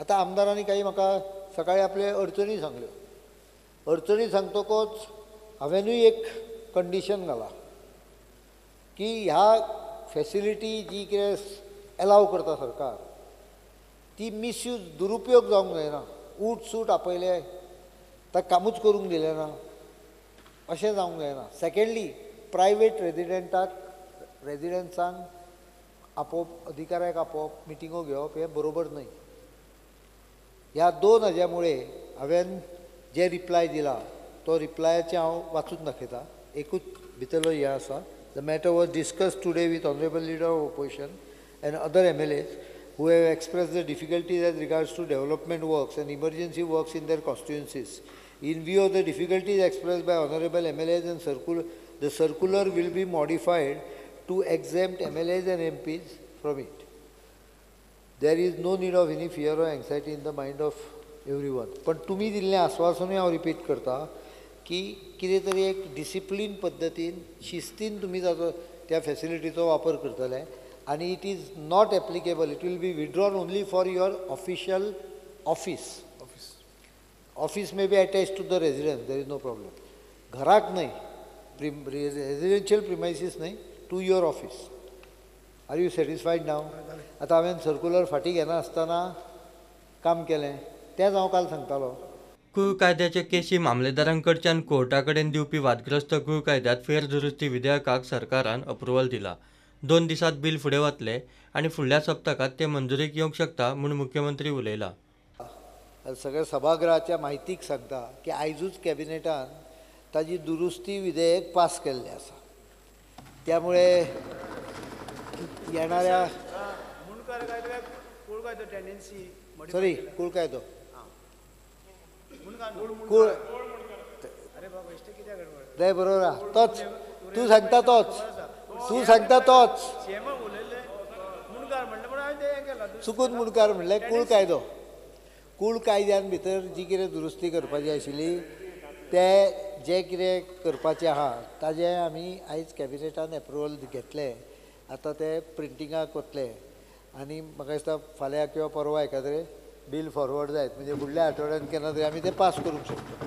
आता आमदारांनी काही म्हाका सकाळी आपले अडचणी सांगल्यो. अडचणी सांगतकच हांवेनूय एक कंडिशन घाला की ह्या फॅसिलिटी जी कितें एलाव करता सरकार ती मिसयूज दुरुपयोग जावंक जायना. उट सूट आपयले ताका कामूच करूंक दिलें ना अशें जावंक जायना. सेकेंडली प्रायवेट रेजिडेंट्सांक आपोवप अधिकाऱ्याक आपोवप मिटिंगो घेवप हें बरोबर न्हय. ह्या दोन हाज्या मुळे हांवें जे रिप्लाय दिला तो रिप्लायाचें हांव वाचून दाखयतां. एकूच भितरलो हें आसा. The matter was discussed today with honourable leader of opposition end other MLAs who have expressed the difficulties as regards to development works and emergency works in their constituencies. In view of the difficulties expressed by honorable MLAs and the circular will be modified to exempt MLAs and MPs from it. There is no need of any fear or anxiety in the mind of everyone. पण तुम्ही दिल्लें आश्वासनूय हांव repeat करता की कितें तरी एक discipline पद्दतीन शिस्तीन तुम्ही ताचो त्या फॅसिलिटीचो वापर करतले आणि it is not applicable. It will be withdrawn only for your official office. Office may be attach to the residence. There is no problem. घराक न्हय, रेजिडेन्शियल प्रिमायसीस न्हय, to your office. Are you satisfied नाव? आतां हांवें circular फाटीं घेना आसतना काम केलें तेंच हांव काल सांगतालो. कुळ कायद्याचे केशी मामलेदारांकडच्यान कोर्टा कडेन दिवपी वादग्रस्त कुळ कायद्यात फेरदुरुस्ती विधेयकाक सरकारान अप्रुव्हल दिला. 2 दिसांत बिल फुडें वतले आनी फुडल्या सप्तकात ते मंजुरीक येवंक शकता म्हूण मुख्यमंत्री उलयला. सगळ्या सभागृहाच्या म्हायतीक सांगता की आयजूच कॅबिनेटान ताजी दुरुस्ती विधेयक पास केल्लें आसा. त्यामुळे येणाऱ्या सॉरी कुळ कायदो कुळ नाही बरोबर आहा तोच तूं सांगता तोच चुकून मुणकार म्हणलें. कुळ कायद्यान भितर जी कितें दुरुस्ती करपाची आशिल्ली ते जे कितें करपाचें आहा ताजें आमी आयज कॅबिनेटान एप्रुवल घेतलें. आतां ते प्रिंटिंगाक वतले आनी म्हाका दिसता फाल्यां किंवा परवा एकाद्रे बील फॉरवर्ड जायत म्हणजे फुडल्या आठवड्यान केन्ना तरी आमी ते पास करूंक शकता.